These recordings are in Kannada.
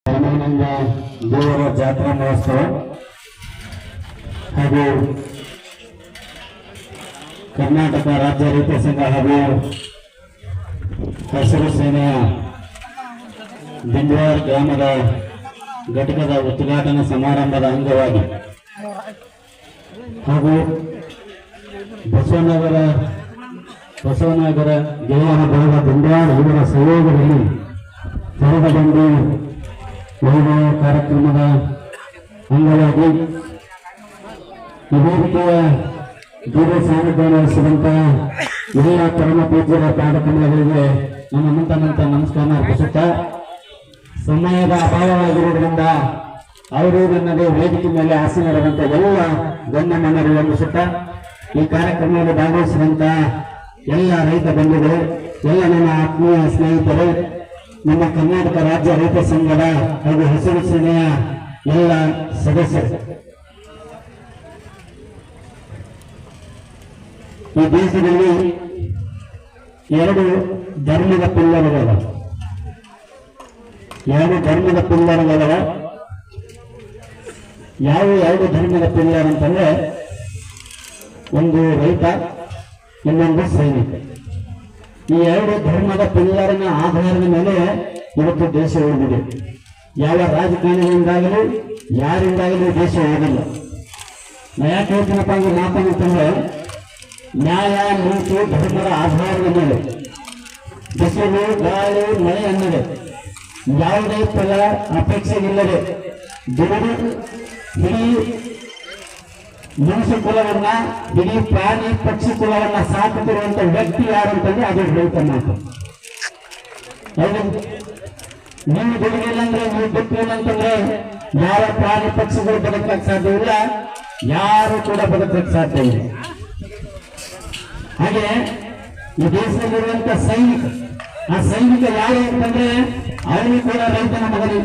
ರಾಮಾನಂದ ದೇವರ ಜಾತ್ರಾ ಮಹೋತ್ಸವ ಹಾಗೂ ಕರ್ನಾಟಕ ರಾಜ್ಯ ರೈತ ಸಂಘ ಹಾಗೂ ಹಸಿರು ಸೇನೆಯ ದಿಂಡವಾರ ಗ್ರಾಮದ ಘಟಕದ ಉದ್ಘಾಟನಾ ಸಮಾರಂಭದ ಅಂಗವಾಗಿ ಹಾಗೂ ಬಸವನಗರ ಗೆಳೆಯರ ಬಳಗ ದಿಂಡವಾರ ಇವರ ಸಹಯೋಗದಲ್ಲಿ ಹೊರಗಬಂದು ವೈಭವ ಕಾರ್ಯಕ್ರಮದ ಅಂಗವಾಗಿ ಈ ವೇದಿಕೆಯ ದೂರ ಸಾನ್ನಿಧ್ಯ ವಹಿಸಿದಂತಹ ಎಲ್ಲ ಪರಮ ಪೂಜ್ಯರ ಕಾರ್ಯಕ್ರಮಗಳಿಗೆ ನಮ್ಮ ಮುಂತಾನಂತ ನಮಸ್ಕಾರ ಅರ್ಪಿಸುತ್ತಾ ಸಮಯದ ಅಭಾವವಾಗಿರುವುದರಿಂದ ಅವರು ನನ್ನದೇ ವೇದಿಕೆ ಮೇಲೆ ಆಸೀನರಾದಂಥ ಎಲ್ಲ ಗಣ್ಯಮಾನ್ಯರು ವಂದಿಸುತ್ತಾ ಈ ಕಾರ್ಯಕ್ರಮದಲ್ಲಿ ಭಾಗವಹಿಸಿದಂತ ಎಲ್ಲ ರೈತ ಬಂಧುಗಳು, ಎಲ್ಲ ನನ್ನ ಆತ್ಮೀಯ ಸ್ನೇಹಿತರು, ನಮ್ಮ ಕರ್ನಾಟಕ ರಾಜ್ಯ ರೈತ ಸಂಘದ ಹಾಗೂ ಹಸಿರು ಸೇನೆಯ ಎಲ್ಲ ಸದಸ್ಯರು, ಈ ದೇಶದಲ್ಲಿ ಎರಡು ಧರ್ಮದ ಪಿಲ್ಲರ್ಗಳ ಯಾವ ಎರಡು ಧರ್ಮದ ಪಿಲ್ಲರ್ ಅಂತಂದ್ರೆ ಒಂದು ರೈತ, ಇನ್ನೊಂದು ಸೈನಿಕ. ಈ ಎರಡು ಧರ್ಮದ ಪಿಲ್ಲರ್ನ ಆಧಾರದ ಮೇಲೆ ಇವತ್ತು ದೇಶ ಉಳಿದಿದೆ. ಯಾವ ರಾಜಕಾರಣಿಯಿಂದಾಗಲಿ ಯಾರಿಂದಾಗಲಿ ದೇಶ ಉಳಿದಿಲ್ಲ. ನಾ ಯಾಕೆ ಹೇಳ್ತೀನಪ್ಪ ಅಂದ್ರೆ ಮಾತಂತಂದ್ರೆ, ನ್ಯಾಯ ನೀತಿ ಧರ್ಮದ ಆಧಾರದ ಮೇಲೆ ಬಿಸಿಲು ಗಾಳಿ ಮಳೆ ಅನ್ನದೆ ಯಾವುದೇ ಫಲ ಅಪೇಕ್ಷೆ ಇಲ್ಲದೆ ದುಡಿದು ಇಡೀ ಮನುಷ್ಯ ಕುಲವನ್ನ, ಇಡೀ ಪ್ರಾಣಿ ಪಕ್ಷಿ ಕುಲವನ್ನ ಸಾಕುತ್ತಿರುವಂತ ವ್ಯಕ್ತಿ ಯಾರು ಅಂತಂದ್ರೆ ಅದು ರೈತ ಮಾತು. ನೀವು ದುಡಿಲಿಲ್ಲ ಅಂದ್ರೆ, ನೀವು ಬಿಟ್ಟಿಲ್ಲ ಅಂತಂದ್ರೆ ಯಾವ ಪ್ರಾಣಿ ಪಕ್ಷಿಗಳು ಬದುಕಕ್ಕೆ ಸಾಧ್ಯ ಇಲ್ಲ, ಯಾರು ಕೂಡ ಬದುಕಕ್ಕೆ ಸಾಧ್ಯ ಇಲ್ಲ. ಹಾಗೆ ಈ ದೇಶದಲ್ಲಿರುವಂತ ಸೈನಿಕ, ಆ ಸೈನಿಕ ಯಾರು ಅಂತಂದ್ರೆ ಅವನು ಕೂಡ ರೈತನ ಮಗನೇ,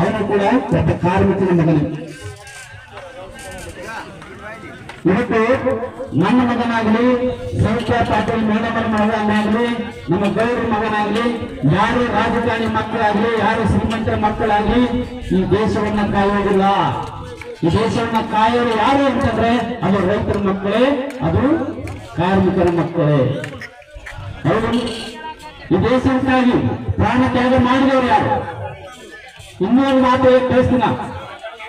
ಅವನು ಕೂಡ ಒಬ್ಬ ಕಾರ್ಮಿಕನ ಮಗನೇ. ಇವತ್ತು ನನ್ನ ಮಗನಾಗಲಿ, ಸೌಖ್ಯ ಪಾಟೀಲ್ ಮೇಡಮರ ಮಗನಾಗಲಿ, ನಮ್ಮ ಗೌರವ ಮಗನಾಗಲಿ, ಯಾರು ರಾಜಕಾರಣಿ ಮಕ್ಕಳಾಗಲಿ, ಯಾರು ಶ್ರೀಮಂತರ ಮಕ್ಕಳಾಗಲಿ ಈ ದೇಶವನ್ನ ಕಾಯೋದಿಲ್ಲ. ಈ ದೇಶವನ್ನ ಕಾಯೋರು ಯಾರು ಅಂತಂದ್ರೆ ಅದು ರೈತರ ಮಕ್ಕಳೇ, ಅದು ಕಾರ್ಮಿಕರ ಮಕ್ಕಳೇ. ಹೌದು, ಈ ದೇಶಕ್ಕಾಗಿ ಪ್ರಾಣ ತ್ಯಾಗ ಮಾಡಿದವರು ಯಾರು? ಇನ್ನೊಂದು ಮಾತು ಕಳಿಸ್ತೀನ,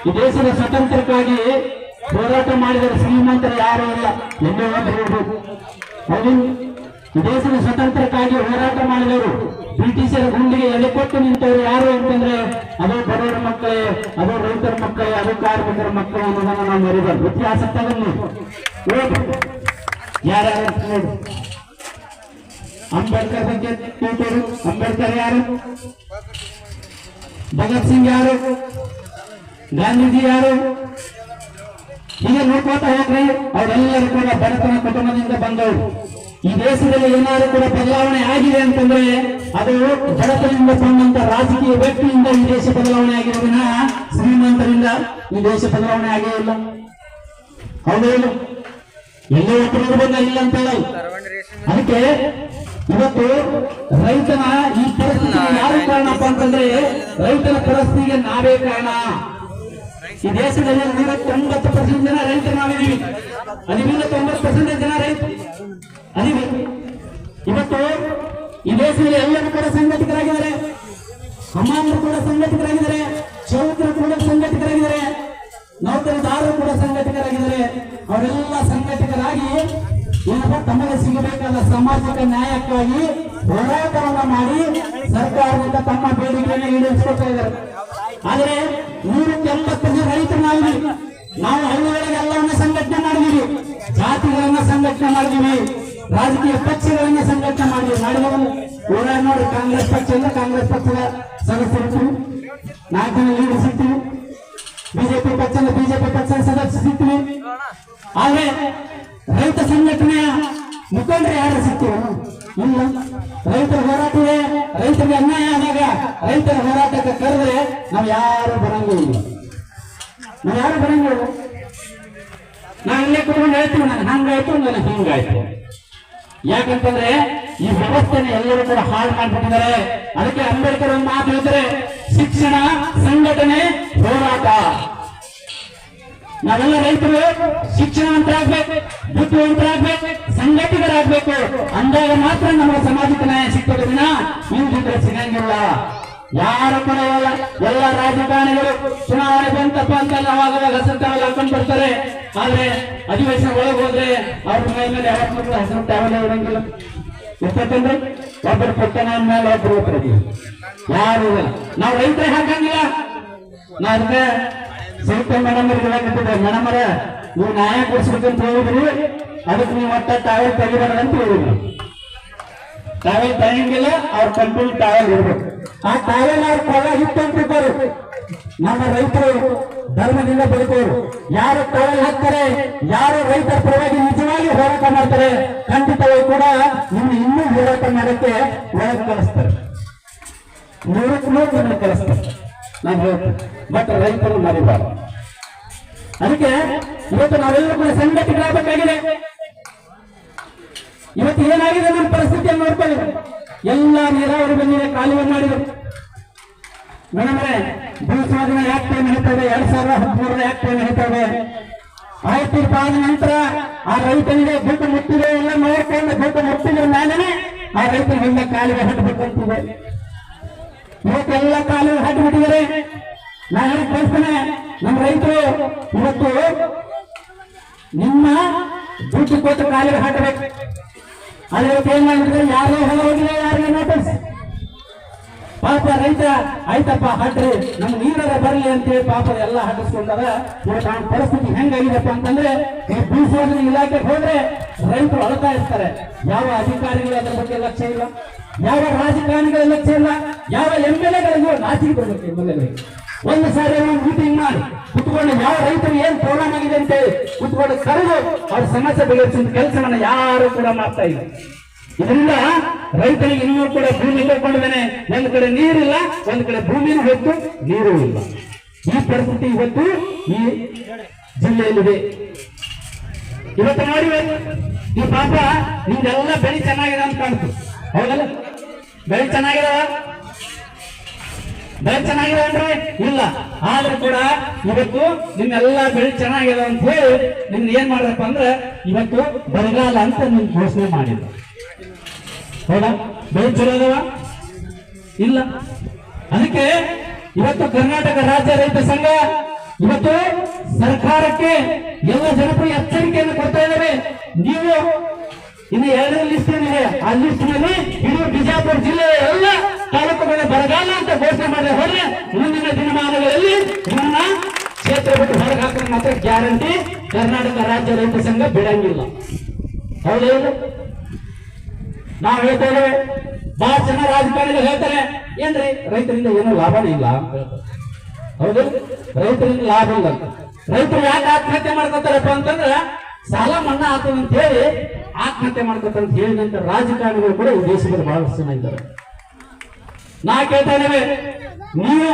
ಈ ದೇಶದ ಸ್ವತಂತ್ರಕ್ಕಾಗಿ ಹೋರಾಟ ಮಾಡಿದರೆ ಶ್ರೀಮಂತರು ಯಾರು ಇಲ್ಲ, ಎಲ್ಲೋ ಬರಬಹುದು. ಹೌದು, ಈ ದೇಶದ ಸ್ವತಂತ್ರಕ್ಕಾಗಿ ಹೋರಾಟ ಮಾಡಿದವರು, ಬ್ರಿಟಿಷರ ಗುಂಡಿಗೆ ಎಲೆ ಕೊಟ್ಟು ನಿಂತವರು ಯಾರು ಅಂತಂದ್ರೆ ಅದು ಬಡವರ ಮಕ್ಕಳೇ, ಅದು ರೈತರ ಮಕ್ಕಳೇ, ಅದು ಕಾರ್ಮಿಕರ ಮಕ್ಕಳು ಅನ್ನೋದನ್ನ ನಾವು ಮರಿಬಾರ್ದು. ಇತಿಹಾಸ ತಗೊಂಡು ಯಾರ್ಯಾರು ನೋಡಿ. ಅಂಬೇಡ್ಕರ್ ಬಗ್ಗೆ ತಿಳ್ಕೋರು. ಅಂಬೇಡ್ಕರ್ ಯಾರು? ಭಗತ್ ಸಿಂಗ್ ಯಾರು? ಗಾಂಧೀಜಿ ಯಾರು? ಹೀಗೆ ನೋಡ್ಕೋತಾ ಹೋಗ್ರಿ. ಅವರೆಲ್ಲರೂ ಕೂಡ ಬಡತನ ಕುಟುಂಬದಿಂದ ಬಂದವರು. ಈ ದೇಶದಲ್ಲಿ ಏನಾದ್ರು ಕೂಡ ಬದಲಾವಣೆ ಆಗಿದೆ ಅಂತಂದ್ರೆ ಅದು ಬಡತನದಿಂದ ಬಂದಂತ ರಾಜಕೀಯ ವ್ಯಕ್ತಿಯಿಂದ ಈ ದೇಶ ಬದಲಾವಣೆ ಆಗಿರೋದಿನ ಶ್ರೀಮಂತರಿಂದ ಈ ದೇಶ ಬದಲಾವಣೆ ಆಗೇ ಇಲ್ಲ. ಹೌದು, ಎಲ್ಲೋ ಒಬ್ಬರು ಬಂದ ಇಲ್ಲ ಅಂತ ಹೇಳಲ್ಲ. ಅದಕ್ಕೆ ಇವತ್ತು ರೈತನ ಈ ಪರಿಸ್ಥಿತಿಗೆ ಯಾರು ಕಾರಣಪ್ಪ ಅಂತಂದ್ರೆ ರೈತನ ಪರಿಸ್ಥಿತಿಗೆ ನಾವೇ ಕಾರಣ. ಈ ದೇಶದಲ್ಲಿ 90% ಜನ ರೈತರು ನಾವಿದ್ದೀವಿ. 90% ಜನ ರೈತ ಅದೀವಿ. ಇವತ್ತು ಈ ದೇಶದಲ್ಲಿ ಎಲ್ಲರೂ ಕೂಡ ಸಂಘಟಿತರಾಗಿದ್ದಾರೆ. ಹಮಾಲರು ಕೂಡ ಸಂಘಟಿತರಾಗಿದ್ದಾರೆ, ಚೌಕರು ಕೂಡ ಸಂಘಟಿತರಾಗಿದ್ದಾರೆ, ನೌಕರದಾರರು ಕೂಡ ಸಂಘಟಿತರಾಗಿದ್ದಾರೆ. ಅವರೆಲ್ಲ ಸಂಘಟಿತರಾಗಿ ಏನಪ್ಪ ತಮಗೆ ಸಿಗಬೇಕಾದ ಸಾಮಾಜಿಕ ನ್ಯಾಯಕ್ಕಾಗಿ ಹೋರಾಟವನ್ನ ಮಾಡಿ ಸರ್ಕಾರದಿಂದ ತಮ್ಮ ಬೇಡಿಕೆಯನ್ನು ಈಡೇರಿಸಿಕೊಳ್ತಾ ಇದ್ದಾರೆ. ಆದರೆ 180% ರೈತರು ನಾವಿದ್ದೀವಿ. ನಾವು ಹಳ್ಳಿಗಳಿಗೆ ಎಲ್ಲವನ್ನ ಸಂಘಟನೆ ಮಾಡಿದೀವಿ, ಜಾತಿಗಳನ್ನ ಸಂಘಟನೆ ಮಾಡಿದೀವಿ, ರಾಜಕೀಯ ಪಕ್ಷಗಳನ್ನ ಸಂಘಟನೆ ಮಾಡಿದವರು ಹೋರಾಟ ನೋಡಿ. ಕಾಂಗ್ರೆಸ್ ಪಕ್ಷದಿಂದ ಕಾಂಗ್ರೆಸ್ ಪಕ್ಷದ ಸದಸ್ಯರು 4 ಜನ ಲೀಡರ್ ಸಿಗ್ತೀವಿ, ಬಿಜೆಪಿ ಪಕ್ಷದ ಬಿಜೆಪಿ ಪಕ್ಷದ ಸದಸ್ಯ ಸಿಗ್ತೀವಿ. ಆದ್ರೆ ರೈತ ಸಂಘಟನೆಯ ಮುಖಂಡರು ಯಾರು ಸಿಗ್ತೀವಿ ಇಲ್ಲ. ರೈತರ ಹೋರಾಟವೇ, ರೈತರಿಗೆ ಅನ್ಯಾಯ ಆದಾಗ ರೈತರ ಹೋರಾಟಕ್ಕೆ ಕರೆದ್ರೆ ನಾವು ಯಾರು ಬರಂಗಿಲ್ಲ. ನಾವು ಇಲ್ಲೇ ಕುತ್ಕೊಂಡು ಹೇಳ್ತೀವಿ, ನನಗೆ ಹಂಗಾಯ್ತು, ನನಗೆ ಹಿಂಗಾಯ್ತು. ಯಾಕಂತಂದ್ರೆ ಈ ವ್ಯವಸ್ಥೆನ ಎಲ್ಲರೂ ಕೂಡ ಹಾಳು ಮಾಡ್ಬಿಟ್ಟಿದ್ದಾರೆ. ಅದಕ್ಕೆ ಅಂಬೇಡ್ಕರ್ ಒಂದು ಮಾತು ಹೇಳ್ತಾರೆ, ಶಿಕ್ಷಣ, ಸಂಘಟನೆ, ಹೋರಾಟ. ನಾವೆಲ್ಲ ರೈತರು ಶಿಕ್ಷಣವಂತರಾಗ್ಬೇಕು, ಬುದ್ಧಿವಂತರಾಗ್ಬೇಕು, ಸಂಘಟಿತರಾಗ್ಬೇಕು. ಅಂದಾಗ ಮಾತ್ರ ನಮ್ಮ ಸಮಾಜಕ್ಕೆ ನ್ಯಾಯ ಸಿಗ್ತದೆ ವಿನ ಇಲ್ಲದಿದ್ರೆ ಸಿಗಂಗಿಲ್ಲ. ಯಾರು ಕೂಡ ಎಲ್ಲ ರಾಜಕಾರಣಿಗಳು ಚುನಾವಣೆ ಬಂತಪ್ಪ ಅಂತೆಲ್ಲ ಅವಾಗ ಹೆಸರು ಹಾಕೊಂಡು ಬರ್ತಾರೆ. ಆದ್ರೆ ಅಧಿವೇಶನ ಒಳಗೆ ಹೋದ್ರೆ ಅವ್ರ ಮೇಲೆ ಯಾವತ್ತು ಹೆಸರು ಟ್ಯಾವಲ್ ಇರಂಗಿಲ್ಲ. ಇರ್ತಕ್ಕಂದ್ರೆ ಒಬ್ಬರು ಪುಟ್ಟನ ಮೇಲೆ ಒಬ್ಬರು ಹೋಗ್ತಾರೆ, ಯಾರು ಇಲ್ಲ. ನಾವು ರೈತರೇ ಹಾಕಂಗಿಲ್ಲ. ನಾ ಅದಕ್ಕೆ ಸಹಿತ ಮೇಡಮ್ ಹೇಳಕತ್ತಿದ್ದೆ, ಮೇಡಮರ ನೀವು ನ್ಯಾಯ ಕೊಡಿಸ್ಬೇಕಂತ ಹೇಳಿದ್ರಿ, ಅದಕ್ಕೆ ನೀವು ಒಟ್ಟ ಟ್ಯಾವಲ್ ತೆಗಿಬಾರ್ದು ಅಂತ ಹೇಳಿದ್ರು. ಟ್ಯಾವಲ್ ತೆಗಿಯಂಗಿಲ್ಲ, ಅವ್ರ ಕಂಟ್ರೋಲ್ ಟ್ಯಾವಲ್ ಇರ್ಬೇಕು. ಆ ಟ್ಯಾವಲ್ ಅವ್ರ ಕೊಳ ಇತ್ತು ಅಂತಿದ್ದಾರೆ. ನಮ್ಮ ರೈತರು ಧರ್ಮದಿಂದ ಬದುಕೋರು. ಯಾರು ಟ್ಯಾವಲ್ ಹಾಕ್ತಾರೆ, ಯಾರು ರೈತರ ಪರವಾಗಿ ನಿಜವಾಗಿ ಹೋರಾಟ ಮಾಡ್ತಾರೆ, ಖಂಡಿತವಾಗಿ ಕೂಡ ನಿಮ್ಗೆ ಇನ್ನೂ ಹೋರಾಟ ಮಾಡಕ್ಕೆ ಒಳಗೆ ಕಳಿಸ್ತಾರೆ, 100 ಕಳಿಸ್ತಾರೆ. ನಾನು ಹೇಳ್ತೇನೆ, ಬಟ್ ರೈತರು ಮರಿಬಾರ್ದು. ಅದಕ್ಕೆ ಇವತ್ತು ನಾವೆಲ್ಲರೂ ಕೂಡ ಸಂಘಟಿತರಾಗಬೇಕಾಗಿದೆ. ಇವತ್ತು ಏನಾಗಿದೆ ನಮ್ಮ ಪರಿಸ್ಥಿತಿಯನ್ನು ನೋಡ್ಕೊಳ್ಳಿ. ಎಲ್ಲ ನೀರಾವರಿ ಬಂದಿದೆ, ಕಾಲುವೆ ಮಾಡಿದರು. ಮೇಡಮ್ರೆ, ಭೂಸ್ವಾಧೀನ ಯಾಕೆ ಟೈಮ್ ಹೇಳ್ತದೆ, 2013 ಯಾಕೆ ಟೈಮ್ ಹೇಳ್ತದೆ. ಆಯ್ತು ಆದ ನಂತರ ಆ ರೈತನಿಗೆ ದುಡ್ಡು ಮುಟ್ಟಿದೆ ಎಲ್ಲ ನೋಡ್ಕೊಂಡು ದುಡ್ಡು ಮುಟ್ಟಿದ ಮೇಲೆ ಆ ರೈತನಿಗೆ ಕಾಲುವೆ ಹಟ್ಟಬೇಕಂತಿದೆ. ಇವತ್ತೆಲ್ಲ ಕಾಲುವೆ ಹಾಕಿಬಿಟ್ಟಿದ್ದಾರೆ. ನಾ ಹೇಳಿ ಕಳಿಸ್ತೇನೆ, ನಮ್ಮ ರೈತರು ಇವತ್ತು ನಿಮ್ಮ ದುಡ್ಡು ಕೊಟ್ಟು ಕಾಲುವೆ ಹಾಕಬೇಕು. ಅದೇ ಏನ್ ಮಾಡಿದ್ರೆ ಯಾರೋ ಹೊರ ಹೋಗಿಲ್ಲ, ಯಾರಿಗೆ ನೋಟಿಸ್. ಪಾಪ ರೈತ ಆಯ್ತಪ್ಪ ಹಾಕ್ರಿ, ನಮ್ ನೀರ ಬರಲಿ ಅಂತೇಳಿ ಪಾಪ ಎಲ್ಲ ಹಾಕಿಸ್ಕೊಂಡಾರ. ಇವತ್ತು ಪರಿಸ್ಥಿತಿ ಹೆಂಗಾಗಿದೆಪ್ಪ ಅಂತಂದ್ರೆ, ಈ ಭೂಸ್ವಾಧೀನ ಇಲಾಖೆಗೆ ಹೋದ್ರೆ ರೈತರು ಅಳ್ತಾ ಇರ್ತಾರೆ. ಯಾವ ಅಧಿಕಾರಿಗಳು ಅದರ ಬಗ್ಗೆ ಲಕ್ಷ್ಯ ಇಲ್ಲ, ಯಾವ ರಾಜಕಾರಣಿಗಳ ಲಕ್ಷ್ಯ ಇಲ್ಲ, ಯಾವ MLA ನಾಚಿಕೆ ಕೊಡ್ಬೇಕು. MLA ಒಂದು ಸಾರಿ ಮೀಟಿಂಗ್ ಮಾಡಿ ಕುತ್ಕೊಂಡು ಯಾವ ರೈತರು ಏನ್ ಪ್ರಾಬ್ಲಮ್ ಆಗಿದೆ ಅಂತ ಹೇಳಿ ಕುತ್ಕೊಂಡು ಕರೆದು ಅವ್ರ ಸಮಸ್ಯೆ ಬಗೆಹರಿಸಿದ ಕೆಲಸವನ್ನ ಯಾರು ಕೂಡ ಮಾಡ್ತಾ ಇಲ್ಲ. ಇದರಿಂದ ರೈತರಿಗೆ ಇನ್ನೂ ಕೂಡ ಭೂಮಿ ಕಳ್ಕೊಂಡಿದ್ದಾನೆ. ಒಂದು ಕಡೆ ನೀರಿಲ್ಲ, ಒಂದು ಕಡೆ ಭೂಮಿನೂ ಹೊತ್ತು ನೀರು ಇಲ್ಲ. ಈ ಪರಿಸ್ಥಿತಿ ಇವತ್ತು ಈ ಜಿಲ್ಲೆಯಲ್ಲಿದೆ. ಇವತ್ತು ನೋಡಿ, ಈ ಪಾಪ ನಿಮ್ದೆಲ್ಲ ಬೆಳೆ ಚೆನ್ನಾಗಿದೆ ಅಂತ ಕಾಣ್ತು, ಹೌದಲ್ಲ? ಬೆಳೆ ಚೆನ್ನಾಗಿದಾವ, ಬೆಳೆ ಚೆನ್ನಾಗಿದೆ ಅಂದ್ರೆ ಇಲ್ಲ. ಆದ್ರೂ ಕೂಡ ಇವತ್ತು ನಿಮ್ಮೆಲ್ಲ ಬೆಳೆ ಚೆನ್ನಾಗಿದೆ ಅಂತ ಹೇಳಿ ನಿಮ್ಗೆ ಏನ್ ಮಾಡ್ರಪ್ಪ ಅಂದ್ರೆ ಇವತ್ತು ಬರಗಾಲ ಅಂತ ನಿಮ್ ಘೋಷಣೆ ಮಾಡಿದ್ರು, ಹೌದಾ? ಬೆಳೆ ಚಲೋ ಅದಾವ ಇಲ್ಲ. ಅದಕ್ಕೆ ಇವತ್ತು ಕರ್ನಾಟಕ ರಾಜ್ಯ ರೈತ ಸಂಘ ಇವತ್ತು ಸರ್ಕಾರಕ್ಕೆ ಎಲ್ಲ ಜನಪರ ಎಚ್ಚರಿಕೆಯನ್ನು ಕೊಡ್ತಾ ಇದ್ದಾರೆ. ನೀವು ಇನ್ನು 2ನೇ ಲಿಸ್ಟ್ ಏನಿದೆ, ಆ ಲಿಸ್ಟ್ ನಲ್ಲಿ ಇಡೀ ಬಿಜಾಪುರ ಜಿಲ್ಲೆಯ ಎಲ್ಲ ತಾಲೂಕುಗಳ ಬರಗಾಲ ಅಂತ ಘೋಷಣೆ ಮಾಡಿದ್ರೆ ಹೋದ್ರೆ ಮುಂದಿನ ದಿನಮಾನಗಳಲ್ಲಿ ನನ್ನ ಕ್ಷೇತ್ರ ಬಿಟ್ಟು ಹೊರಗೆ ಹಾಕೋದು ಮಾತ್ರ ಗ್ಯಾರಂಟಿ ಕರ್ನಾಟಕ ರಾಜ್ಯ ರೈತ ಸಂಘ ಬಿಡಂಗಿಲ್ಲ, ಹೌದು? ನಾವು ಹೇಳ್ತಾ ಇದ್ದೇವೆ, ಬಹಳ ಜನ ರಾಜಕಾರಣಿಗಳು ಹೇಳ್ತಾರೆ, ಏನ್ರಿ ರೈತರಿಂದ ಏನೋ ಲಾಭನೇ ಇಲ್ಲ ಅಂತ ಹೇಳ್ತಾರೆ, ಹೌದು? ರೈತರಿಂದ ಲಾಭ ಇಲ್ಲ ಅಂತ. ರೈತರು ಯಾಕೆ ಆತ್ಮಹತ್ಯೆ ಮಾಡ್ಕೊತಾರಪ್ಪ ಅಂತಂದ್ರೆ ಸಾಲ ಮನ್ನಾ ಆಗ್ತದೆ ಅಂತ ಹೇಳಿ ಆತ್ಮಹತ್ಯೆ ಮಾಡ್ಕೊತಾರೆ ಅಂತ ಹೇಳಿದಂತ ರಾಜಕಾರಣಿಗಳು ಕೂಡ ಈ ದೇಶದಲ್ಲಿ ಬಹಳಷ್ಟು ಜನ ಇದ್ದಾರೆ. ನಾ ಕೇಳ್ತಾ ಇದ್ದೇವೆ, ನೀವು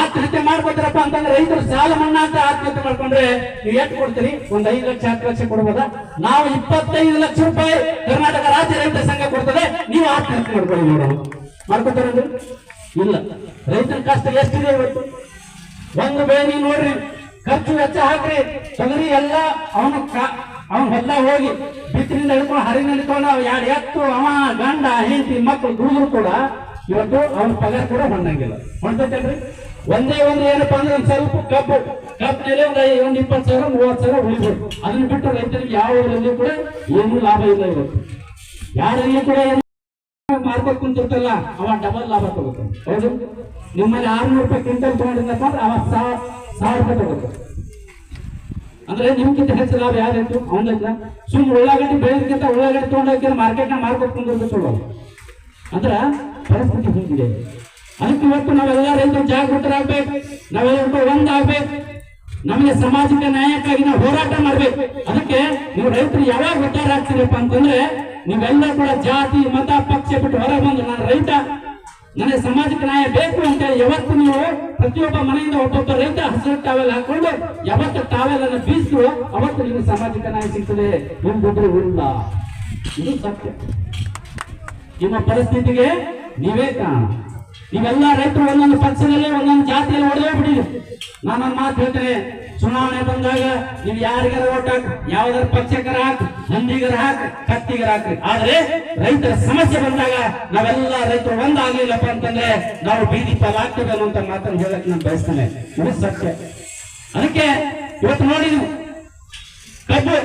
ಆತ್ಮಹತ್ಯೆ ಮಾಡ್ಕೊತಾರಪ್ಪ ಅಂತಂದ್ರೆ ರೈತರು ಸಾಲ ಮನ್ನಾ ಅಂತ ಆತ್ಮಹತ್ಯೆ ಮಾಡ್ಕೊಂಡ್ರೆ ನೀವು ಎಷ್ಟು ಕೊಡ್ತೀರಿ? ಒಂದು 5 ಲಕ್ಷ 10 ಲಕ್ಷ ಕೊಡ್ಬೋದಾ? ನಾವು 25 ಲಕ್ಷ ರೂಪಾಯಿ ಕರ್ನಾಟಕ ರಾಜ್ಯ ರೈತ ಸಂಘ ಕೊಡ್ತದೆ, ನೀವು ಆತ್ಮಹತ್ಯೆ ಮಾಡ್ಕೊಳ್ಳಿ ನೋಡೋಣ. ಮಾಡ್ಕೊತಾರ ಇಲ್ಲ. ರೈತರ ಕಷ್ಟ ಎಷ್ಟಿದೆ ಇವತ್ತು? ಒಂದು ಬೆಳೆ ನೀವು ನೋಡ್ರಿ, ಖರ್ಚು ವೆಚ್ಚ ಹಾಕ್ರಿ, ತೊಗರಿ ಎಲ್ಲ ಅವನ ಹೊಲ ಹೋಗಿ ಬಿತ್ತರಿಂದ ಹಿಡ್ಕೊಂಡು ಹರಿನ ಹಿಡ್ಕೊಂಡು 2 ಎತ್ತು ಅವ ಗಂಡ ಹೆಂಡತಿ ಮಕ್ಕಳು ದುಡಿದ್ರು ಕೂಡ ಇವತ್ತು ಅವನ ಪಗಾರ ಕೂಡ ಹೊಂದಂಗಿಲ್ಲ. ಹೊಂದೈತಲ್ರಿ? ಒಂದೇ ಒಂದು ಏನಪ್ಪಾ ಅಂದ್ರೆ ಒಂದು ಸ್ವಲ್ಪ ಕಬ್ಬಿನಲ್ಲಿ ಒಂದು 20,000 30,000 ಉಳಿಬೋದು. ಅದನ್ನ ಬಿಟ್ಟು ರೈತರಿಗೆ ಯಾವುದರಲ್ಲಿ ಕೂಡ ಏನೂ ಲಾಭ ಇಲ್ಲ. ಇವತ್ತು ಯಾರಲ್ಲಿ ಕೂಡ ಮಾರ್ಕೆಟ್ ಕುಂತಿರ್ತಲ್ಲ ಅವ ಡಬಲ್ ಲಾಭ ತಗೋತಾನೆ, ಹೌದು? ನಿಮ್ಮಲ್ಲಿ 600 ರೂಪಾಯಿ ಕ್ವಿಂಟಲ್ ತಗೊಂಡಿದ್ದಪ್ಪ ಅಂದ್ರೆ ಅವ 1,000 ರೂಪಾಯಿ ತಗೋತಾನೆ. ಅಂದ್ರೆ ನಿಮ್ಗಿಂತ ಹೆಚ್ಚು ಲಾಭ ಯಾರಾಯ್ತು? ಅವನಿಲ್ಲ. ಸುಮ್ಮನೆ ಉಳ್ಳಾಗಡ್ಡಿ ಬೆಳೆದಕ್ಕಿಂತ ಉಳ್ಳಾಗಡ್ಡಿ ತಗೊಂಡೋಗಿ ಮಾರ್ಕೆಟ್ ನ ಮಾರ್ಕೆಟ್ ಕುಂದಿರ್ತಲ್ಲ. ಅಂದ್ರ ಪರಿಸ್ಥಿತಿ ಹೀಗಿದೆ. ಅದಕ್ಕೆ ಇವತ್ತು ನಾವೆಲ್ಲ ರೈತರು ಜಾಗೃತರಾಗ್ಬೇಕು, ನಾವೆಲ್ಲರೂ ಒಂದಾಗ್ಬೇಕು. ನಮಗೆ ಸಮಾಜಕ್ಕೆ ನ್ಯಾಯಕ್ಕಾಗಿ ನಾವು ಹೋರಾಟ ಮಾಡ್ಬೇಕು. ಅದಕ್ಕೆ ನೀವು ರೈತರು ಯಾವಾಗ ಒಟ್ಟಾರ ಆಗ್ತೀರಪ್ಪ ಅಂತಂದ್ರೆ ನೀವೆಲ್ಲ ಕೂಡ ಜಾತಿ ಮತ ಪಕ್ಷ ಬಿಟ್ಟು ಹೊರ ಬಂದು ನಾನು ರೈತ, ನನಗೆ ಸಮಾಜಕ್ಕೆ ನ್ಯಾಯ ಬೇಕು ಅಂತ ಹೇಳಿ ಯಾವತ್ತು ನೀವು ಪ್ರತಿಯೊಬ್ಬ ಮನೆಯಿಂದ ಒಬ್ಬೊಬ್ಬ ರೈತ ಹಸಿರು ಟಾವೆಲ್ ಹಾಕೊಂಡು ಯಾವತ್ತು ಟಾವೆಲ್ ಅನ್ನು ಬೀಸುವ ಅವತ್ತು ನಿಮಗೆ ಸಾಮಾಜಿಕ ನ್ಯಾಯ ಸಿಗ್ತದೆ. ನಿಮ್ ದುಡ್ಡು ಇಲ್ಲ. ಇದು ಸತ್ಯ. ನಿಮ್ಮ ಪರಿಸ್ಥಿತಿಗೆ ನೀವೇ ಕಾರಣ. ನೀವೆಲ್ಲ ರೈತರು ಒಂದೊಂದು ಪಕ್ಷದಲ್ಲಿ ಒಂದೊಂದು ಜಾತಿಯಲ್ಲಿ ಹೊಡೆದೇ ಬಿಟ್ಟಿದೆ. ನಾನೊಂದು ಮಾತು ಹೇಳ್ತೇನೆ, ಚುನಾವಣೆ ಬಂದಾಗ ನೀವು ಯಾರಿಗಾರ ಓಟ್ ಹಾಕಿ, ಯಾವ್ದಾರ ಪಕ್ಷಕರ ಹಾಕಿ, ಹಂದಿಗರ ಹಾಕಿ, ಕತ್ತಿಗರ ಹಾಕಿ, ಆದ್ರೆ ರೈತರ ಸಮಸ್ಯೆ ಬಂದಾಗ ನಾವೆಲ್ಲ ರೈತರು ಒಂದಾಗ್ಲಿಲ್ಲಪ್ಪ ಅಂತಂದ್ರೆ ನಾವು ಬೀದಿ ಪಾಲಾಗ್ತದೆ ಅನ್ನೋಂತ ಮಾತನ್ನು ಹೇಳಕ್ ನಾನು ಬಯಸ್ತೇನೆ. ಇದು ಸತ್ಯ. ಅದಕ್ಕೆ ಇವತ್ತು ನೋಡಿ ನೀವು ಕಬ್ಬು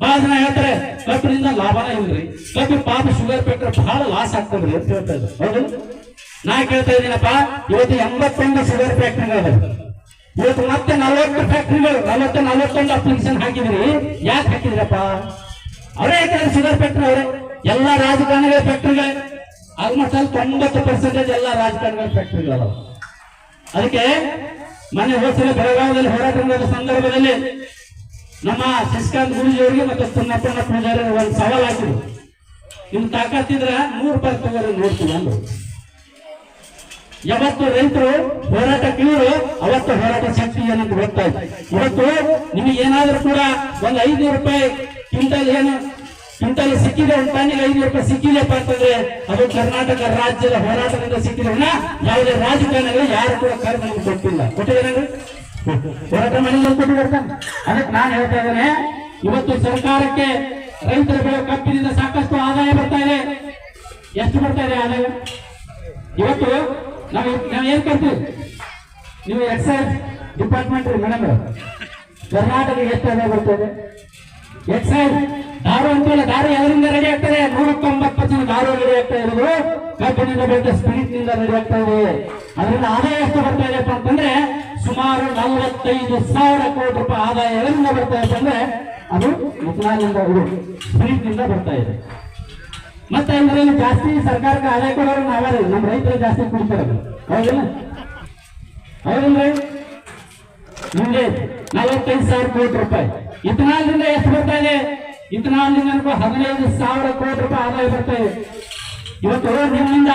ಬಹಳ ಜನ ಹೇಳ್ತಾರೆ ಕಬ್ಬಿನಿಂದ ಲಾಭನ ಇಲ್ರಿ, ಕಬ್ಬು ಪಾಪ ಶುಗರ್ ಫ್ಯಾಕ್ಟರಿ ಬಹಳ ಲಾಸ್ ಆಗ್ತದ್ರಿ ಅಂತ ಹೇಳ್ತಾ ಇದ್ರು. ಹೌದು, ನಾ ಕೇಳ್ತಾ ಇದ್ದೀನಪ್ಪ, ಇವತ್ತು 81 ಶುಗರ್ ಫ್ಯಾಕ್ಟರಿಗಳು, ಇವತ್ತು ಮತ್ತೆ 40 ಫ್ಯಾಕ್ಟರಿಗಳು, 41 ಅಪ್ಲಿಕೇಶನ್ ಹಾಕಿದ್ರಿ. ಯಾಕೆ ಹಾಕಿದ್ರಪ್ಪ? ಅವರೇ ಯಾಕಂದ್ರೆ ಶುಗರ್ ಫ್ಯಾಕ್ಟರಿ ಅವರೇ. ಎಲ್ಲ ರಾಜಕಾರಣಿಗಳ ಫ್ಯಾಕ್ಟರಿಗಳೇ, ಆಲ್ಮೋಸ್ಟ್ ಅಲ್ಲಿ 90% ಎಲ್ಲ ರಾಜಕಾರಣಿಗಳ ಫ್ಯಾಕ್ಟರಿಗಳು. ಅದಕ್ಕೆ ಮೊನ್ನೆ ಹೋದ್ಸಲ ಬೆಳಗಾವಿಯಲ್ಲಿ ಹೋರಾಟ ಮಾಡಿದ ಸಂದರ್ಭದಲ್ಲಿ ನಮ್ಮ ಶಶಿಕಾಂತ್ ಗುರೂಜಿ ಅವರಿಗೆ ಮತ್ತು ಪುನ್ನಪ್ಪಣ್ಣ ಪೂಜಾರಿ ಒಂದು ಸವಾಲ್ ಹಾಕಿದ್ರು, ನಿಮ್ ತಾಕತ್ತಿದ್ರ ₹100 ತಗೋರಿ ನೋಡ್ತೀವಿ ಅಂದ್ರು. ಯಾವತ್ತು ರೈತರು ಹೋರಾಟಕ್ಕೆ ಇವರು ಅವತ್ತು ಹೋರಾಟ ಶಕ್ತಿ ಏನಂತ ಗೊತ್ತಾಯ್ತು. ಇವತ್ತು ನಿಮಗೆ ಏನಾದ್ರೂ ಕೂಡ ಒಂದು ₹500 ಕ್ವಿಂಟಲ್ ಸಿಕ್ಕಿದೆ, ಒಂದು ಟನ್ನಿಗೆ ₹500 ಸಿಕ್ಕಿದೆಪ್ಪ ಅಂತಂದ್ರೆ ಅದು ಕರ್ನಾಟಕ ರಾಜ್ಯದ ಹೋರಾಟದಿಂದ ಸಿಕ್ಕಿದ್ರನ್ನ ಯಾವುದೇ ರಾಜಕಾರಣಿಗಳು ಯಾರು ಕೂಡ ಕರ್ನಾಟಕ ಕೊಟ್ಟಿಲ್ಲ. ಕೊಟ್ಟಿದ್ದಾರೆ ಹೋರಾಟ ಮಾಡಿಲ್ಲ ಕೊಟ್ಟಿದ್ದಾರೆ. ಅದಕ್ಕೆ ನಾನು ಹೇಳ್ತಾ ಇದ್ದೇನೆ, ಇವತ್ತು ಸರ್ಕಾರಕ್ಕೆ ರೈತರ ಬೆಳೆ ಕಬ್ಬಿನಿಂದ ಸಾಕಷ್ಟು ಆದಾಯ ಬರ್ತಾ ಇದೆ. ಎಷ್ಟು ಬರ್ತಾ ಇದೆ ಆದಾಯ? ಇವತ್ತು ನಾವ್ ಏನ್ ಕರ್ತೀವಿ, ನೀವು ಎಕ್ಸೈಸ್ ಡಿಪಾರ್ಟ್ಮೆಂಟ್ ಮೇಡಮ್, ಕರ್ನಾಟಕ ಎಷ್ಟು ಆದಾಯ ಬರ್ತದೆ? ಎಕ್ಸೈಸ್ ದಾರು ಅಂತಿಲ್ಲ, ದಾರು ಎದರಿಂದ ರೆಡಿ ಆಗ್ತದೆ? 190% ದಾರು ರೆಡಿ ಆಗ್ತಾ ಇರೋದು ಕಬ್ಬಿನಿಂದ ಬೆಳೆದ ಸ್ಪಿರಿಟ್ ನಿಂದ ರೆಡಿ ಆಗ್ತಾ ಇದೆ. ಅದರಿಂದ ಆದಾಯ ಎಷ್ಟು ಬರ್ತಾ ಇದೆಪ್ಪ ಅಂತಂದ್ರೆ ಸುಮಾರು 45,000 ಕೋಟಿ ರೂಪಾಯಿ ಆದಾಯ ಎದರಿಂದ ಬರ್ತಾ ಇದೆ ಅಂದ್ರೆ ಅದು ಇಥನಾಲಿಂದ, ಸ್ಪಿರಿಟ್ ನಿಂದ ಬರ್ತಾ ಇದೆ. ಮತ್ತೆ ಇದರಲ್ಲಿ ಜಾಸ್ತಿ ಸರ್ಕಾರಕ್ಕೆ ಆದಾಯ ಕೊಡೋರು ನಾವೇ, ನಮ್ಮ ರೈತರು ಜಾಸ್ತಿ ಕುಡಿತಾರೆ. ಹೌದಿಲ್ಲ? ಹೌದಿಲ್ಲ? ನಿಮ್ಗೆ 45,000 ಕೋಟಿ ರೂಪಾಯಿ ಇಥನಾಲ್ದಿಂದ ಎಷ್ಟು ಬರ್ತಾ ಇದೆ? ಇಥನಾಲ್ದಿಂದ 15,000 ಕೋಟಿ ರೂಪಾಯಿ ಆದಾಯ ಬರ್ತಾ ಇದೆ. ಇವತ್ತು ನಿಮ್ಮಿಂದ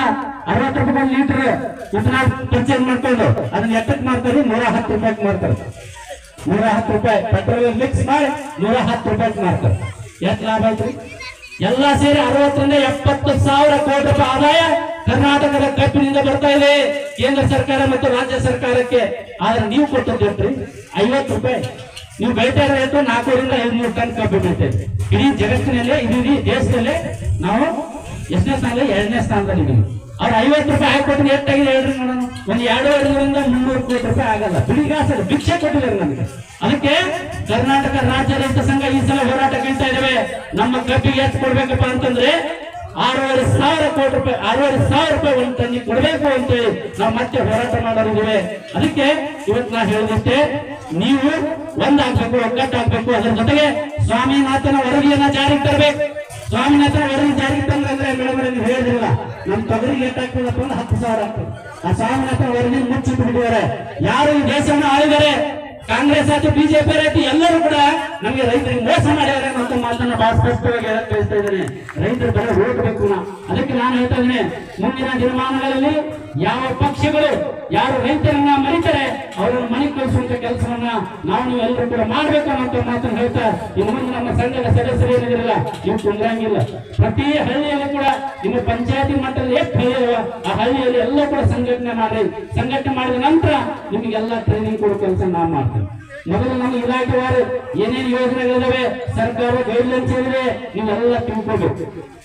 60 ರೂಪಾಯಿ ಲೀಟರ್ ಇಥನಾಲ್ ಪರ್ಚೇಸ್ ಮಾಡ್ಕೊಂಡು ಅದನ್ನ ಎಷ್ಟಕ್ಕೆ ಮಾಡ್ತಾರೆ? 110 ರೂಪಾಯಿಗೆ ಮಾಡ್ತಾರೆ. 110 ರೂಪಾಯಿ ಪೆಟ್ರೋಲ್ ಮಿಕ್ಸ್ ಮಾಡಿ 110 ರೂಪಾಯಿಗೆ ಮಾಡ್ತಾರೆ. ಎಷ್ಟು ಲಾಭ ಐತ್ರಿ? ಎಲ್ಲ ಸೇರಿ 60ರಿಂದ 70,000 ಕೋಟಿ ರೂಪಾಯಿ ಆದಾಯ ಕರ್ನಾಟಕದ ಕಬ್ಬಿನಿಂದ ಬರ್ತಾ ಇದೆ ಕೇಂದ್ರ ಸರ್ಕಾರ ಮತ್ತು ರಾಜ್ಯ ಸರ್ಕಾರಕ್ಕೆ. ಆದ್ರೆ ನೀವು ಕೊಟ್ಟಿದ್ದೀರಿ 50 ರೂಪಾಯಿ. ನೀವು ಬೆಳಿತಾ ಇರೋ 400ರಿಂದ 500 ಟನ್ ಕಬ್ಬು ಬೆಳಿತೇವೆ. ಇಡೀ ಜಗತ್ತಿನಲ್ಲೇ, ಇಡೀ ದೇಶದಲ್ಲೇ ನಾವು ಎಷ್ಟನೇ ಸ್ಥಾನದಲ್ಲಿ? 2ನೇ ಸ್ಥಾನದಲ್ಲಿ ಇದ್ದೀವಿ. ಅವ್ರು 50 ರೂಪಾಯಿ ಹಾಕೊಟ್ಟು ಎಷ್ಟಾಗಿದೆ ಹೇಳ್ರಿ ನೋಡೋಣ. ಒಂದು 2.5ರಿಂದ 300 ಕೋಟಿ ರೂಪಾಯಿ ಆಗಲ್ಲ. ಬಿಡಿಗಾಸಲ್ಲ, ಭಿಕ್ಷೆ ಕೊಟ್ಟಿದ್ದಾರೆ ನಮಗೆ. ಅದಕ್ಕೆ ಕರ್ನಾಟಕ ರಾಜ್ಯ ರೈತ ಸಂಘ ಈ ಸಲ ಹೋರಾಟ ಕೇಳ್ತಾ ಇದ್ದೇವೆ. ನಮ್ಮ ಕಬ್ಬಿಗೆ ಎಷ್ಟು ಕೊಡ್ಬೇಕಪ್ಪ ಅಂತಂದ್ರೆ 6,500 ಕೋಟಿ ರೂಪಾಯಿ, 6,500 ರೂಪಾಯಿ ಒಂದು ಟನ್ನಿಗೆ ಕೊಡಬೇಕು ಅಂತೇಳಿ ನಾವು ಮತ್ತೆ ಹೋರಾಟ ಮಾಡೋರಿದ್ದೇವೆ. ಅದಕ್ಕೆ ಇವತ್ತು ನಾ ಹೇಳಿದಷ್ಟೇ, ನೀವು ಒಂದಾಗ್ಬೇಕು, ಒಗ್ಗಟ್ಟಾಗ್ಬೇಕು. ಅದರ ಜೊತೆಗೆ ಸ್ವಾಮಿನಾಥನ ವರದಿಯನ್ನ ಜಾರಿಗೆ ತರಬೇಕು. ಸ್ವಾಮಿನಾಥನ ವರದಿ ಜಾರಿಗೆ ತಂದ್ರೆ ಮೇಡಮ್ ನೀವು ಹೇಳಿದ್ರಲ್ಲ, ನಮ್ ತೊಗರಿಗೆ ಎಷ್ಟಾಗ್ತದಪ್ಪ ಅಂದ್ರೆ 10,000 ಆಗ್ತದೆ. ಆ ಸ್ವಾಮಿನಾಥನ ವರದಿ ಮುಚ್ಚಿಟ್ಟು ಬಿಟ್ಟಿದ್ದಾರೆ. ಯಾರು ಈ ದೇಶವನ್ನು ಆಳಿದರೆ, ಕಾಂಗ್ರೆಸ್ ಆಯ್ತು, ಬಿಜೆಪಿ ಆಯ್ತು, ಎಲ್ಲರೂ ಕೂಡ ನಮಗೆ ರೈತರಿಗೆ ಮೋಸ ಮಾಡಿದ್ದಾರೆ ಅಂತ ಮಾತನ್ನ ಬಹಳ ಸ್ಪಷ್ಟವಾಗಿ ತಿಳಿಸ್ತಾ ಇದ್ದೇನೆ. ರೈತರು ಬರ ಹೋಗಬೇಕು. ಅದಕ್ಕೆ ನಾನು ಹೇಳ್ತಾ ಇದ್ದೇನೆ, ಮುಂದಿನ ದಿನಮಾನಗಳಲ್ಲಿ ಯಾವ ಪಕ್ಷಗಳು ಯಾರು ರೈತರನ್ನ ಮರಿತಾರೆ ಅವರನ್ನು ಮನೆ ಕಳಿಸುವಂತ ಕೆಲಸವನ್ನ ನೀವು ಎಲ್ಲರೂ ಕೂಡ ಮಾಡ್ಬೇಕು ಅನ್ನೋ ಮಾತನ್ನು ಹೇಳ್ತಾ, ಇನ್ನು ಮುಂದೆ ನಮ್ಮ ಸಂಘದ ಸದಸ್ಯರು ಏನಿದಿರಲ್ಲ, ನೀವು ಕುಂದ್ರಂಗಿಲ್ಲ. ಪ್ರತಿ ಹಳ್ಳಿಯಲ್ಲಿ ಕೂಡ ನಿಮ್ಮ ಪಂಚಾಯತಿ ಮಟ್ಟದಲ್ಲಿ ಎಷ್ಟು ಹಳ್ಳಿ ಆ ಹಳ್ಳಿಯಲ್ಲಿ ಎಲ್ಲ ಕೂಡ ಸಂಘಟನೆ ಮಾಡಿ, ಸಂಘಟನೆ ಮಾಡಿದ ನಂತರ ನಿಮಗೆಲ್ಲ ಟ್ರೈನಿಂಗ್ ಕೊಡೋ ಕೆಲಸ ನಾವು ಮಾಡ್ತೀವಿ. ಮೊದಲು ನಮ್ಮ ಇಲಾಖೆವಾರು ಏನೇನು ಯೋಜನೆಗಳಿದಾವೆ, ಸರ್ಕಾರ ಗೈಡ್ಲೈನ್ಸ್ ಏನಿದೆ, ನೀವೆಲ್ಲ ತಿಳ್ಕೊಬೇಕು.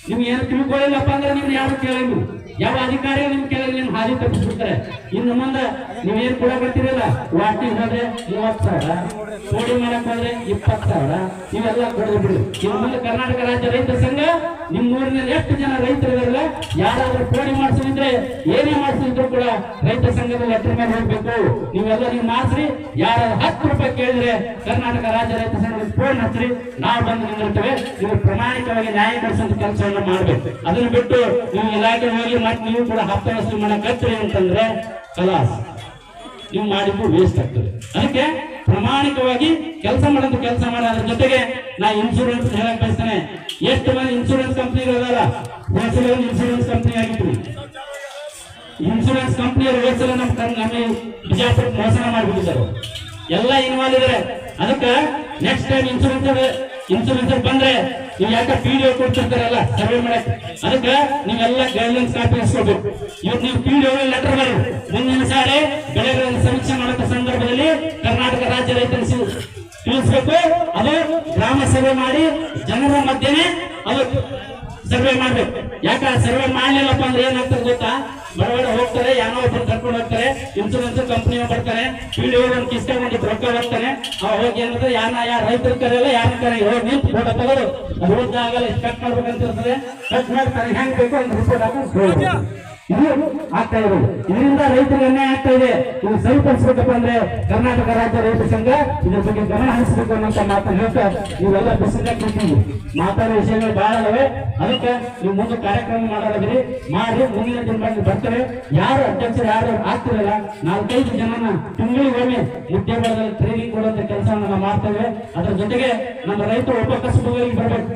ನಿಮ್ಗೆ ಏನು ತಿಳ್ಕೊಳ್ಳಿಲ್ಲಪ್ಪ ಅಂದ್ರೆ ನಿಮ್ಗೆ ಯಾರು ಕೇಳಂಗಿಲ್ಲ, ಯಾವ ಅಧಿಕಾರಿಗಳು ನಿಮ್ಗೆ ಕೇಳಿದ್ರೆ ನಿಮ್ ಹಾದಿ ತಪ್ಪಿಸ್ಬಿಡ್ತಾರೆ. ಇನ್ನು ಮುಂದೆ ನೀವೇನ್ ಕೂಡ ಬರ್ತೀರಲ್ಲ, ವಾಟಿಂಗ್ ಹೋದ್ರೆ 30,000, ಕೋಡಿ ಮಾಡಕ್ ಹೋದ್ರೆ 20,000, ಇವೆಲ್ಲ ಕೊಡೋದು ಬಿಡಿ. ಇನ್ನು ಮುಂದೆ ಕರ್ನಾಟಕ ರಾಜ್ಯ ರೈತ ಸಂಘ ನಿಮ್ ಊರಿನಲ್ಲಿ ಎಷ್ಟು ಜನ ರೈತರಿದಾರಲ್ಲ, ಯಾರಾದ್ರೂ ಕೋಡಿ ಮಾಡಿಸಿದ್ರೆ, ಏನೇ ಮಾಡಿಸಿದ್ರು ಕೂಡ ರೈತ ಸಂಘದ ಲೆಟರ್ ಮೇಲೆ ಹೋಗ್ಬೇಕು. ನೀವೆಲ್ಲ ನೀವು ಮಾಡಿಸ್ರಿ. ಯಾರು 10 ರೂಪಾಯಿ ಕೇಳಿದ್ರೆ ಕರ್ನಾಟಕ ರಾಜ್ಯ ರೈತ ಸಂಘದ ಫೋನ್ ಹಚ್ಚ್ರಿ, ನಾವು ಬಂದು ನಿಂದಿರ್ತೇವೆ. ನೀವು ಪ್ರಾಮಾಣಿಕವಾಗಿ ನ್ಯಾಯ ಕೊಡಿಸುವಂತ ಕೆಲಸವನ್ನ ಮಾಡ್ಬೇಕು. ಅದನ್ನ ಬಿಟ್ಟು ನೀವು ಇಲಾಖೆ ಹೋಗಿ ಮತ್ತೆ ನೀವು ಕೂಡ ಹಪ್ತ ವಸೂಲಿ ಮಾಡಕತ್ರಿ ಅಂತಂದ್ರೆ ಕಲಾಸ್, ನೀವು ಮಾಡಿದ್ದು ವೇಸ್ಟ್ ಆಗ್ತದೆ. ಅದಕ್ಕೆ ಪ್ರಾಮಾಣಿಕವಾಗಿ ಕೆಲಸ ಮಾಡೋದು ಕೆಲಸ ಮಾಡಿ. ಅದ್ರ ಜೊತೆಗೆ ನಾ ಇನ್ಶೂರೆನ್ಸ್ ಹೇಳಕ್ ಬಯಸ್ತೇನೆ. ಎಷ್ಟು ಮಂದಿ ಇನ್ಶೂರೆನ್ಸ್ ಕಂಪ್ನಿಗಳಲ್ಲ, ಹೋಲ್ಸೇಲ್ ಇನ್ಶೂರೆನ್ಸ್ ಕಂಪ್ನಿ ಆಗಿತ್ತು. ಇನ್ಶೂರೆನ್ಸ್ ಕಂಪ್ನಿಯವರು ಹೋಲ್ಸೇಲ್ ನಮ್ಮ ಬಿಜಾಪುರ ಮೋಸನ ಮಾಡಿಬಿಟ್ಟಿದ್ದಾರೆ, ಎಲ್ಲ ಇನ್ವಾಲ್ವ್ ಇದಾರೆ. ಅದಕ್ಕೆ ನೆಕ್ಸ್ಟ್ ಟೈಮ್ ಇನ್ಶೂರೆನ್ಸ್ ಬಂದ್ರೆ ನೀವು ಯಾಕೆ PDO ಕೊಡ್ತಿರ್ತಾರಲ್ಲ ಸರ್ವೆ ಮಾಡಕ್, ಅದಕ್ಕೆ ನೀವೆಲ್ಲ ಗೈಡ್ಲೈನ್ಸ್ ಕಾಪಿ ಇಸ್ಕೋಬೇಕು. ಇವತ್ತು ನೀವು PDO ಲೆಟರ್ ಬರೀ ಮುಂದಿನ ಸಾರಿ ಬೆಳೆಗಳನ್ನು ಸಮೀಕ್ಷೆ ಮಾಡೋ ಸಂದರ್ಭದಲ್ಲಿ ಕರ್ನಾಟಕ ರಾಜ್ಯ ರೈತರು ತಿಳಿಸ್ಬೇಕು. ಅದು ಗ್ರಾಮ ಸಭೆ ಮಾಡಿ ಜನರ ಮಧ್ಯೆ ಅದು ಸರ್ವೆ ಮಾಡ್ಬೇಕು. ಯಾಕ ಸರ್ವೆ ಮಾಡ್ಲಿಲ್ಲಪ್ಪ ಅಂದ್ರೆ ಏನಾಗ್ತದೆ ಗೊತ್ತಾ, ಬಡಬಡ ಹೋಗ್ತಾರೆ, ಯಾರೋ ಒಬ್ಬರು ಕರ್ಕೊಂಡು ಹೋಗ್ತಾರೆ, ಇನ್ಸೂರೆನ್ಸ್ ಕಂಪನಿ ಬರ್ತಾರೆ, PDO ಒಂದು ಕಿಸ್ಕೊಂಡಿದ್ದು ರೊಕ್ಕ ಬರ್ತಾನೆ, ಹೋಗಿ ಏನಂದ್ರೆ ಯಾರ ರೈತರು ಕರೆಯಲ್ಲ, ಯಾರು ಕರೆಯ ಹೋಗಿ ನಿಂತು ಫೋಟೋ ತಗೋದು, ಅದು ಉದ್ದ ಆಗಲ್ಲ, ಇಷ್ಟು ಕಟ್ ಮಾಡ್ಬೇಕಂತ ಇರ್ತದೆ, ಕಟ್ ಮಾಡ್ತಾರೆ, ಹೆಂಗ್ ಬೇಕು ಒಂದು ರಿಪೋರ್ಟ್ ಹಾಕೊಂಡು ಇದು ಆಗ್ತಾ ಇರೋದು. ಇದರಿಂದ ರೈತರಿಗೆ ಅನ್ಯಾಯ ಆಗ್ತಾ ಇದೆ. ಇದು ಸರಿಪಡಿಸಬೇಕಪ್ಪ ಅಂದ್ರೆ ಕರ್ನಾಟಕ ರಾಜ್ಯ ರೈತ ಸಂಘ ಇದ್ರ ಬಗ್ಗೆ ಗಮನ ಹರಿಸಬೇಕು ಅನ್ನೋಂತ ಮಾತನ್ನು ಹೇಳ್ತಾ ನೀವೆಲ್ಲ ಬಿಸಿಲಾಗ ಕೂತೀವಿ. ಮಾತಾಡೋ ವಿಷಯಗಳು ಬಹಳ ಅದಾವೆ. ಅದಕ್ಕೆ ನೀವು ಮುಂದೆ ಕಾರ್ಯಕ್ರಮ ಮಾಡೋದ್ರಿ ಮಾಡಿ ಮುಂದಿನ ದಿನಗಳಲ್ಲಿ ಬರ್ತಾರೆ. ಯಾರು ಅಧ್ಯಕ್ಷರು ಯಾರು ಆಗ್ತಿರಲ್ಲ, 4-5 ಜನನ ತಿಂಗಳಿಗೊಮ್ಮೆ ಉದ್ಯೋಗದಲ್ಲಿ ಟ್ರೈನಿಂಗ್ ಕೊಡುವಂತ ಕೆಲಸವನ್ನು ನಾವು ಮಾಡ್ತೇವೆ. ಅದ್ರ ಜೊತೆಗೆ ನಮ್ಮ ರೈತರು ಉಪಕಸಬುಗಳಿಗೆ ಬರ್ಬೇಕು.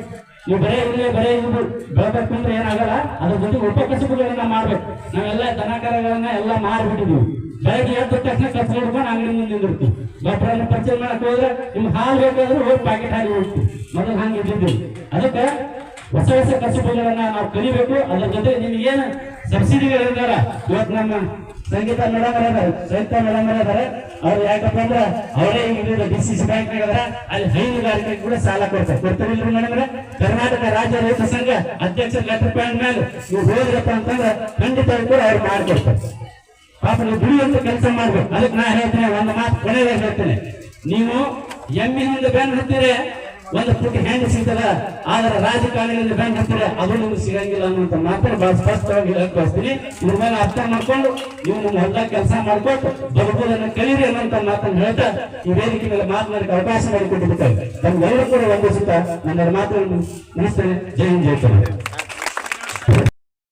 ನೀವು ಬರೇ ಇಲ್ಲೇ ಬರೇ ಇದು ಬೆಳಬೇಕು ಅಂದ್ರೆ ಏನಾಗಲ್ಲ, ಅದ್ರ ಜೊತೆಗೆ ಉಪಕಸಬುಗಳನ್ನ ಮಾಡ್ಬೇಕು. ನಾವೆಲ್ಲ ದನಕರಗಳನ್ನ ಎಲ್ಲ ಮಾರ್ಬಿಟ್ಟಿದ್ವಿ. ಬೆಳಗ್ಗೆ ಎದ್ದ ತಕ್ಷಣ ಕಸ ಹಿಡ್ಕೊಂಡು ಅಂಗಡಿ ಮುಂದೆ ನಿಂದಿರ್ತೀವಿ. ಗೊಬ್ಬರನ್ನ ಪರ್ಚೇಸ್ ಮಾಡಕ್ ಹೋದ್ರೆ ನಿಮ್ಗೆ ಹಾಲು ಬೇಕಾದ್ರೆ ಹೋಗಿ ಪ್ಯಾಕೆಟ್ ಹಾಕಿ ಹೋಗ್ತೀವಿ. ಮೊದಲು ಹಂಗೆ ಇದ್ದಿದ್ವಿ. ಅದಕ್ಕೆ ಹೊಸ ಹೊಸ ಕಸಬುಗಳನ್ನ ನಾವು ಕಲಿಬೇಕು. ಅದ್ರ ಜೊತೆ ನಿಮ್ಗೆ ಏನು ಸಬ್ಸಿಡಿಗಳಿದಾರ, ಇವತ್ತು ನಮ್ಮ ಸಂಗೀತ ಮೇಡಮ್ ಇದಾರೆ, ಸಹಿತ ಮೇಡಮ್ ಇದಾರೆ, ಅವ್ರು ಯಾಕಪ್ಪ ಅಂದ್ರೆ ಅವರೇ ಈಗ DCC ಬ್ಯಾಂಕ್ ನಾಗದಾರ, ಅಲ್ಲಿ ಹೈನುಗಾರಿಕೆ ಕೂಡ ಸಾಲ ಕೊಡ್ತಾರಿಲ್ರಿ ಮೇಡಮ್. ಕರ್ನಾಟಕ ರಾಜ್ಯ ರೈತ ಸಂಘ ಅಧ್ಯಕ್ಷ ಲೆಟರ್ ಪ್ಯಾಡ್ ಮೇಲೆ ನೀವು ಹೋದ್ರಪ್ಪ ಅಂತಂದ್ರೆ ಖಂಡಿತ ಕೂಡ ಅವ್ರು ಮಾಡ್ಕೊಡ್ತಾರೆ. ಪಾಪ ನೀವು ದುಡಿಯುವಂತ ಕೆಲಸ ಮಾಡ್ಬೇಕು. ಅದಕ್ಕೆ ನಾ ಹೇಳ್ತೇನೆ, ಒಂದು ಮಾತು ಕೊನೆಯಾಗಿ ಹೇಳ್ತೇನೆ, ನೀವು ಎಮ್ಮಿನಿಂದ ಬೆನ್ ಹತ್ತೀರಿ, ಒಂದು ಪುಟ್ಟಿ ಹೆಂಗ್ ಸಿಗ್ತದ, ಆದ್ರೆ ರಾಜಕಾರಣಿಗಳಿಂದ ಬೆನ್ ಹತ್ತೀರಿ, ಅದು ನಿಮ್ಗೆ ಸಿಗಂಗಿಲ್ಲ ಅನ್ನುವಂತ ಮಾತನ್ನು ಬಹಳ ಸ್ಪಷ್ಟವಾಗಿ ಹೇಳ್ಕೊಳ್ತೀನಿ. ಇದ್ರ ಮೇಲೆ ಅರ್ಥ ಮಾಡ್ಕೊಂಡು ನೀವು ನಿಮ್ಮ ಹೊಲ ಕೆಲಸ ಮಾಡ್ಕೊಟ್ಟು ಬದುಕುವುದನ್ನು ಕಲೀರಿ ಅನ್ನೋಂತ ಮಾತನ್ನು ಹೇಳ್ತಾ ಈ ವೇದಿಕೆ ಮೇಲೆ ಮಾತನಾಡಕ್ಕೆ ಅವಕಾಶ ಮಾಡಿಕೊಟ್ಟಿರ್ತಾರೆ. ತಮ್ಗೆಲ್ಲರೂ ಕೂಡ ವಂದಿಸುತ್ತಾ ನನ್ನ ಮಾತನ್ನು ಮುಗಿಸ್ತೇನೆ. ಜೈ ಹಿಂದ್, ಜೈ ಕರ್ನಾಟಕ.